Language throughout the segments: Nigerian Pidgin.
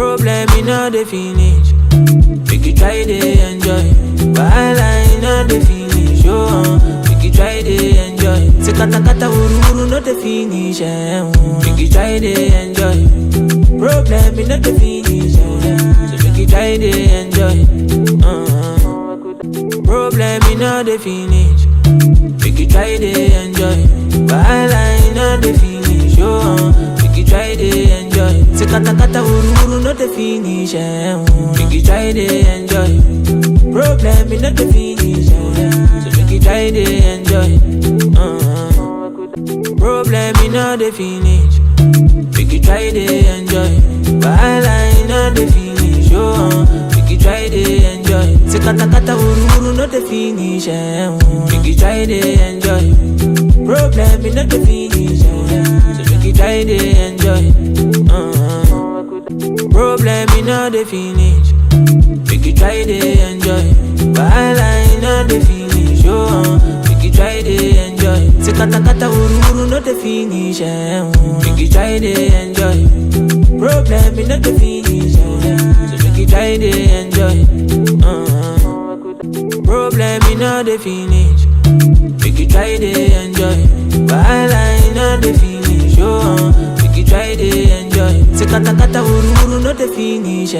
Problem in all the finish. Make you try to enjoy. Wahala in all the finish. Make you try to enjoy. Say kata kata uru not the finish. Make you try to enjoy. Problem in all the finish. So make you try to enjoy. Problem in all the finish. Make you try to enjoy. Wahala in all the finish. Make you try to enjoy. Say kata kata uru not the finish. Make you try to enjoy. Problem in not the finish. So make you try to enjoy. Problem in all the finish. Make you try to enjoy. Wahala in all the finish. Make you try to enjoy. Say kata kata uru not the finish. Make you try to enjoy. Problem in not the finish. So make you try to enjoy. Problem in all the finish. Make you try to enjoy. Wahala in all the finish. Make you try to enjoy. Say kata kata uru not the finish. Make you try to enjoy. Problem in not the finish. So make you try to enjoy. Problem in all the finish. Make you try to enjoy. Wahala in all the finish. Make you try to enjoy. Say kata kata uru not the finish.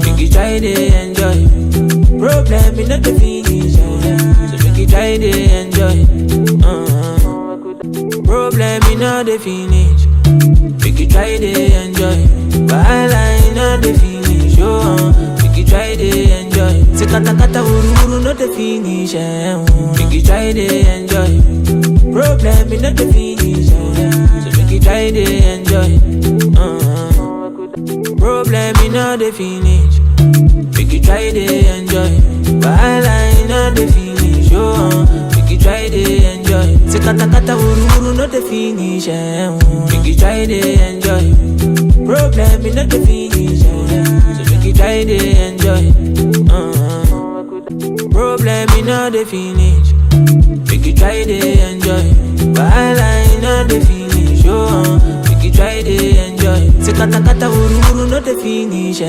Make you try to enjoy. Problem in not the finish. So make you try to enjoy. Problem in all the finish. Make you try to enjoy. Wahala in all the finish. Make you try to enjoy. Say kata kata uru not the finish. Make you try to enjoy. Problem in not the finish. So make you try to enjoy. Problem in all the finish. Make you try to enjoy. Wahala in all the finish. Make you try to enjoy. Say kata kata uru not the finish. Make you try to enjoy. Problem in not the finish. So make you try to enjoy. Problem in all the finish. Make you try to enjoy. Wahala in all the finish. Make you try to enjoy. Say kata kata uru not the finish.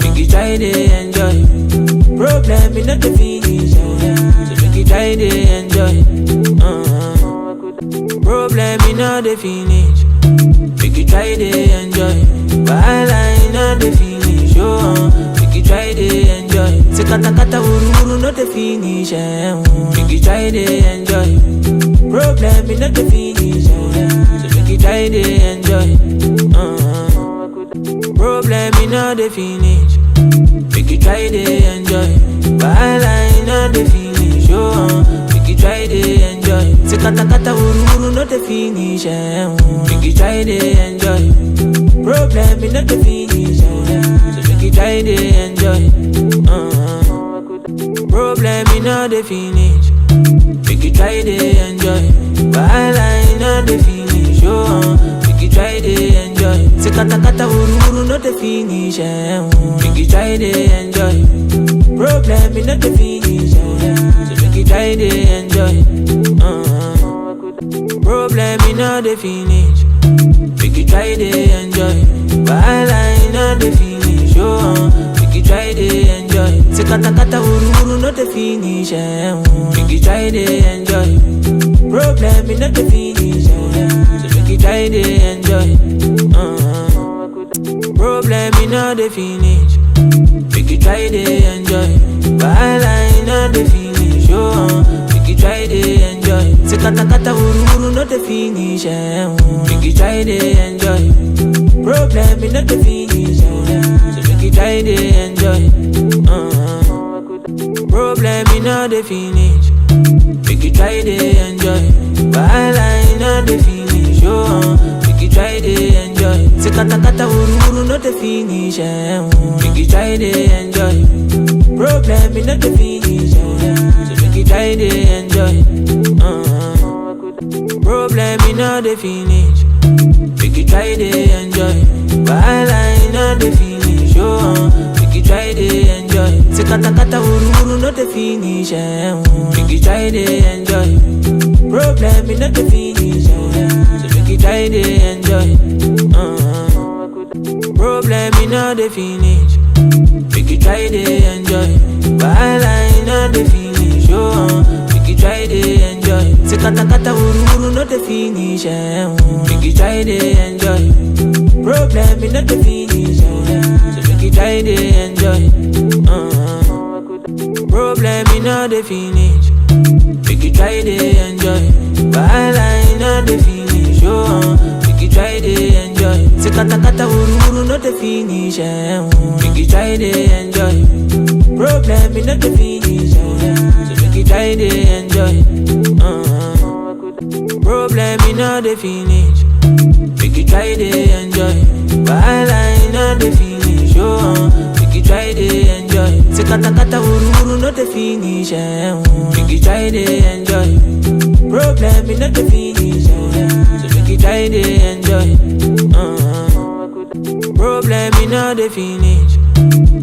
Make you try to enjoy. Problem in not the finish. So make you try to enjoy. Problem in all the finish. Make you try to enjoy. Wahala in all the finish. Make you try to enjoy. Say kata kata uru not the finish. Make you try to enjoy. Problem in not the finish. So make you try to enjoy. Problem in all the finish. Make you try to enjoy. Wahala in all the finish. Make you try to enjoy. Say kata kata uru not the finish. Make you try to enjoy. Problem in not the finish. So make you try to enjoy. Problem in all the finish. Make you try to enjoy. Wahala in all the finish. Make you try to enjoy. Say kata kata uru not the finish. Make you try to enjoy. Problem in not the finish. So make you try to enjoy. Problem in all the finish. Make you try to enjoy. Wahala in all the finish. Make you try to enjoy. Say kata kata uru not the finish. Make you try to enjoy. Problem in not the finish. So make you try to enjoy. Problem in all the finish. Make you try to enjoy. Wahala in all the finish. Make you try to enjoy. Say kata kata uru not the finish. Make you try to enjoy. Problem in not the finish. So make you try to enjoy. Problem in all the finish. Make you try to enjoy. Wahala in all the finish. Make you try to enjoy. Say kata kata uru not the finish. Make you try to enjoy. Problem in not the finish. So make you try to enjoy. Problem in all the finish. Make you try to enjoy. Wahala in all the finish. Make you try to enjoy. Say kata kata uru not the finish. Make you try to enjoy. Problem in not the finish. So make you try to enjoy. Problem in all the finish. Make you try to enjoy. Wahala in all the finish. Oh, make you try to enjoy. Say kata kata uru not the finish. Make you try to enjoy. Problem in not the finish. So make you try to enjoy. Problem in all the finish. Make you try to enjoy. Wahala in all the finish. Oh, make you try to enjoy. Say kata kata uru not the finish. Make you try to enjoy. Problem in not the finish. So make you try to enjoy. Problem in all the finish. Make you try to enjoy. Wahala in all the finish. Oh, make you try to enjoy. Say kata kata uru not the finish. Make you try to enjoy. Problem in not the finish. So make you try to enjoy. Problem in all the finish.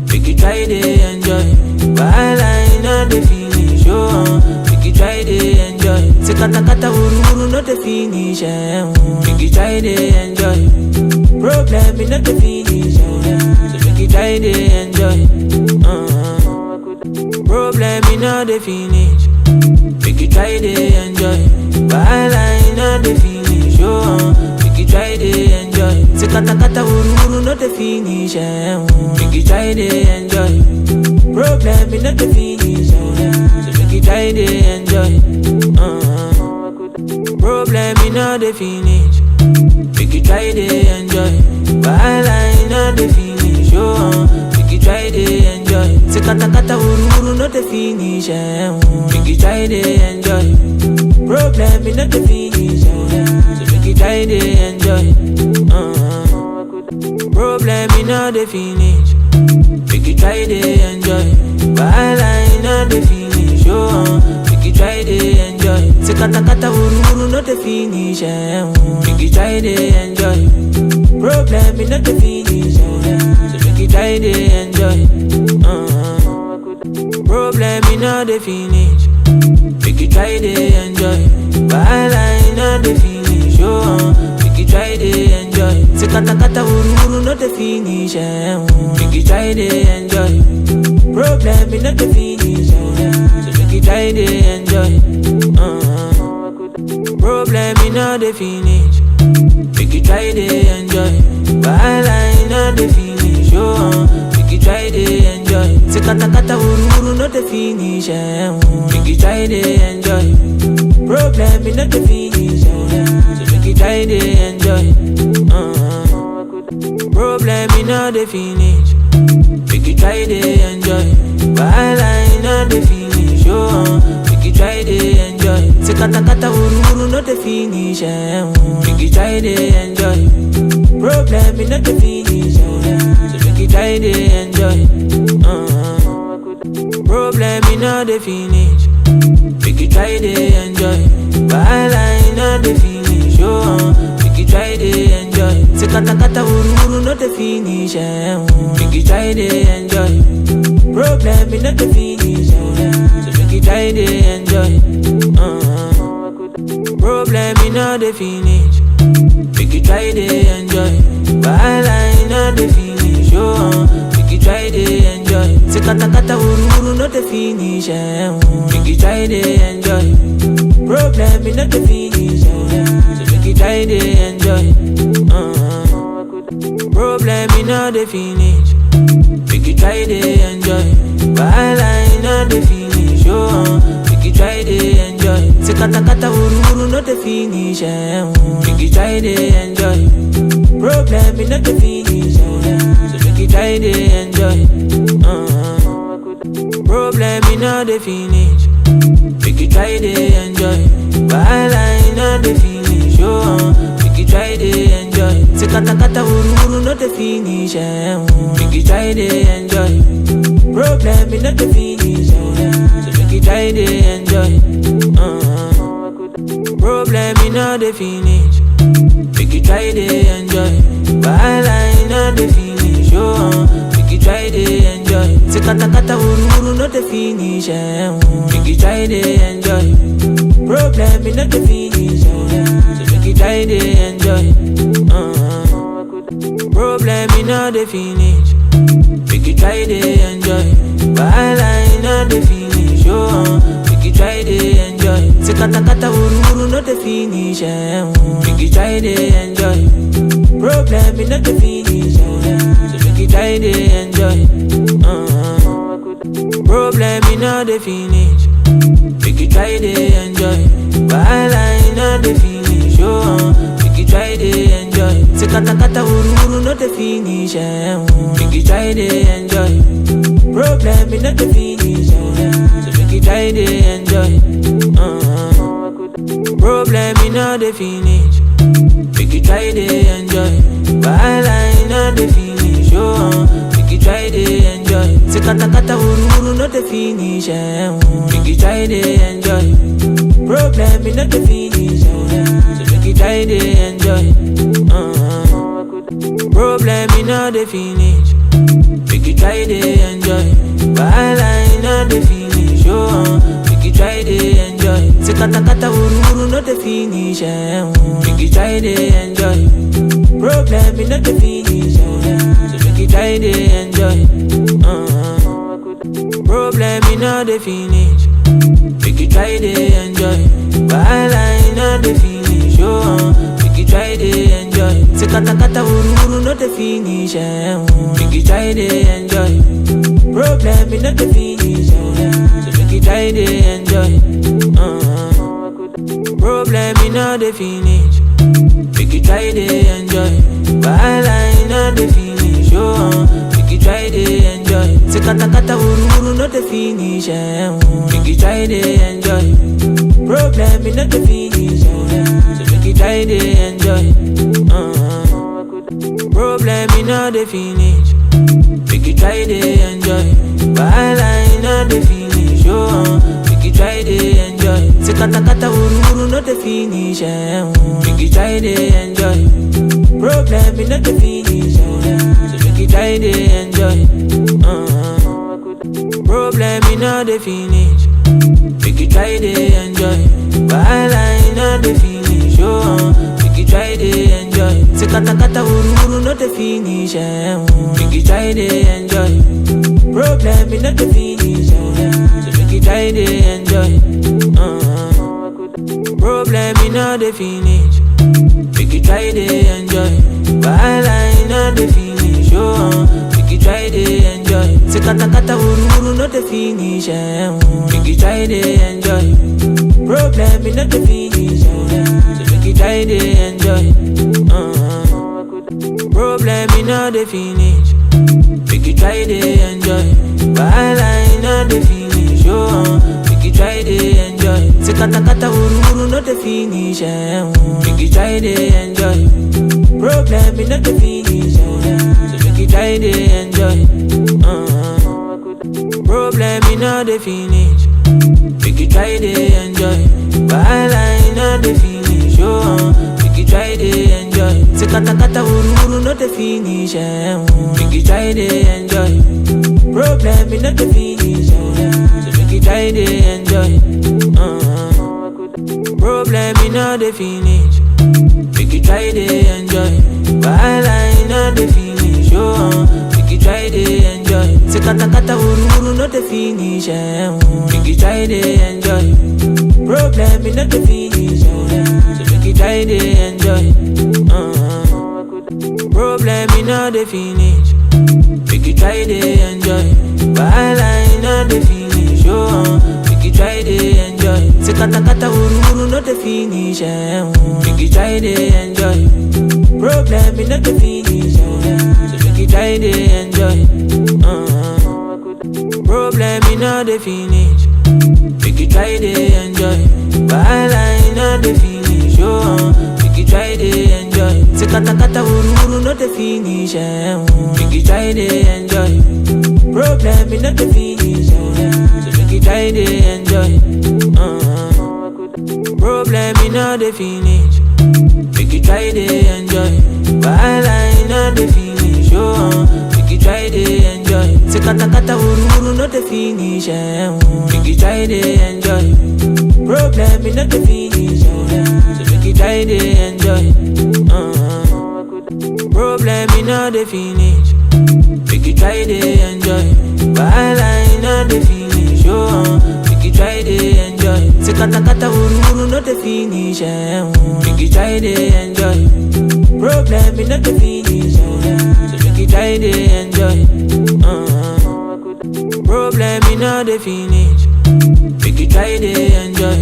Make you try to enjoy. Wahala in all the finish. Oh, make you try to enjoy. Say kata kata uru not the finish. Make you try to enjoy. Problem in not the finish. So make you try to enjoy. Problem in all the finish. Make you try to enjoy. Wahala in all the finish. Oh, make you try to enjoy. Say kata kata uru not the finish. Make you try to enjoy. Problem in not the finish. So make you try to enjoy. Problem in all the finish. Make you try to enjoy. Wahala in all the finish. Oh, make you try to enjoy. Say kata kata uru not the finish. Make you try to enjoy. Problem in not the finish. So make you try to enjoy. Problem in all the finish. Make you try to enjoy. Wahala in all the finish. Oh, make you try to enjoy. Say kata kata uru not the finish. Make you try to enjoy. Problem in not the finish. So make you try to enjoy. Problem in all the finish. Make you try to enjoy. Wahala in all the finish. Oh, make you try to enjoy. Say kata kata uru not the finish. Make you try to enjoy. Problem in not the finish. So make you try to enjoy. Problem in all the finish. Make you try to enjoy. Wahala in all the finish. Oh, make you try to enjoy. Say kata kata uru not the finish. Make you try to enjoy. Problem in not the finish. So make you try to enjoy. Problem in all the finish. Make you try to enjoy. Wahala in all the finish. Oh, make you try to enjoy. Say kata kata uru not the finish. Make you try to enjoy. Problem in not the finish. So make you try to enjoy. Problem in all the finish. Make you try to enjoy. Wahala in all the finish. Oh, make you try to enjoy. Say kata kata uru not the finish. Make you try to enjoy. Problem in not the finish. So make you try to enjoy. Problem in all the finish. Make you try to enjoy. Wahala in all the finish. Oh, make you try to enjoy. Say kata kata uru not the finish. Make you try to enjoy. Problem in not the finish. So make you try to enjoy. Problem in all the finish. Make you try to enjoy. Wahala in all the finish. Oh, make you try to enjoy. Say kata kata uru not the finish. Make you try to enjoy. Problem in not the finish. So make you try to enjoy. Problem in all the finish. Make you try to enjoy. Wahala in all the finish. Oh, make you try to enjoy. Say kata kata uru not the finish. Make you try to enjoy. Problem in not the finish. So make you try to enjoy. Problem in all the finish. Make you try to enjoy. Wahala in all the finish. Oh, make you try to enjoy. Say kata kata uru not the finish. Make you try to enjoy. Problem in not the finish. So make you try to enjoy. Problem in all the finish. Make you try to enjoy. Wahala in all the finish. Oh, make you try to enjoy. Say kata kata uru not the finish. Make you try to enjoy. Problem in all the finish. So make you try to enjoy. Problem in all the finish. Make you try to enjoy. Wahala in all the finish. Oh, make you try to enjoy. Say kata kata uru not the finish. Make you try to enjoy. Problem in all the finish. So make you try to enjoy. Problem in all the finish. Make you try to enjoy. Wahala in all the finish. Oh, make you try to enjoy. Say kata kata uru not the finish. Make you try to enjoy. Problem in all the finish. So make you try to enjoy. Problem in all the finish. Make you try to enjoy. Wahala in all the finish. Oh, make you try to enjoy. Say kata kata uru not the finish. Make you try to enjoy. Problem in all the finish. So make you try to enjoy. Problem in all the finish. Make you try to enjoy. Wahala in all the finish. Oh, make you try to enjoy. Say kata kata uru not the finish. Make you try to enjoy. Problem in all the finish. So make you try to enjoy. Problem in all the finish. Make you try to enjoy. Wahala in all the finish. Oh, make you try to enjoy. Say kata kata uru not the finish. Make you try to enjoy. Problem in all the finish. So make you try to enjoy. Problem in all the finish. Make you try to enjoy. Wahala in all the finish. Oh, make you try to enjoy. Say kata kata uru not the finish. Make you try to enjoy. Problem in all the finish. So make you try to enjoy. Problem in all the finish. Make you try to enjoy. Wahala in all the finish. Oh, make you try to enjoy. Say kata kata uru not the finish. Make you try to enjoy. Problem in all the finish. So make you try to enjoy. Problem in all the finish. Make you try to enjoy. Wahala in all the finish. Oh, make you try to enjoy. Say kata kata uru not the finish. Make you try to enjoy. Problem in all the finish. So make you try to enjoy. Problem in all the finish. Make you try to enjoy. Wahala in all the finish. Oh, make you try to enjoy. Say kata kata uru not the finish. Make you try to enjoy. Problem in all the finish. So make you try to enjoy. Problem in all the finish. Make you try to enjoy. Wahala in all the finish. Oh, make you try to enjoy. Say kata kata uru not the finish. Make you try to enjoy. Problem in all the finish. So make you try to enjoy. Problem in all the finish. Make you try to enjoy. Wahala in all the finish. Oh, make you try to enjoy. Say kata kata uru not the finish. Make you try to enjoy. Problem in all the finish. So make you try to enjoy. Problem in all the finish. Make you try to enjoy. Wahala in all the finish. Oh, make you try to enjoy. Say kata kata uru not the finish. Make you try to enjoy. Problem in all the finish. So make you try to enjoy. Problem in all the finish. Make you try to enjoy. Wahala in all the finish. Oh, make you try to enjoy. Say kata kata uru not the finish. Make you try to enjoy. Problem in all the finish. So make you try to enjoy. Problem in all the finish. Make you try to enjoy. Wahala in all the finish. Oh, make you try to enjoy. Say kata kata uru not the finish. Make you try to enjoy. Problem in all the finish. So make you try to enjoy. Problem Problem in all the finish. Make you try to enjoy. Wahala in all the finish. Make you try to enjoy. Say kata kata uru not the finish. Make you try to enjoy. Problem in all the finish. So make you try to enjoy. Problem in all the finish. Make you try to enjoy.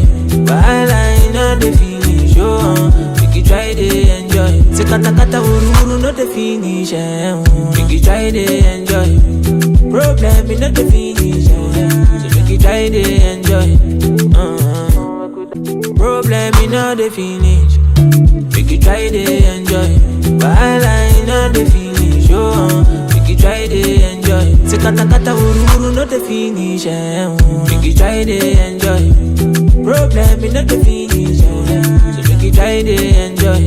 Wahala in all the finish. Make you try to enjoy. Say kata kata uru not the finish. Make you try to enjoy. Problem in not the finish. So make you try to enjoy. Problem in all the finish. Make you try to enjoy. Wahala in all the finish. Make you try to enjoy. Say kata kata uru not the finish. Make you try to enjoy. Problem in not the finish. So make you try to enjoy.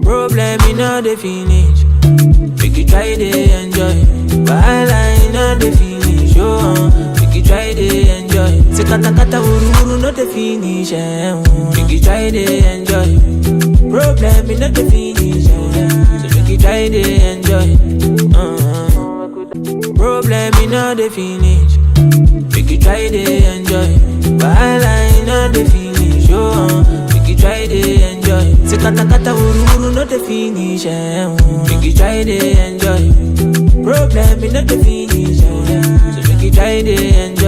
Problem in all the finish. Make you try to enjoy. Wahala in all the finish. Make you try to enjoy. Say kata kata uru not the finish. Make you try to enjoy. Problem in not the finish. So make you try to enjoy. Problem in all the finish. Make you try to enjoy. Wahala in all the finish. Make you try to enjoy. Say kata kata uru not the finish. Make you try to enjoy. Problem in not the finish. So make you try to enjoy.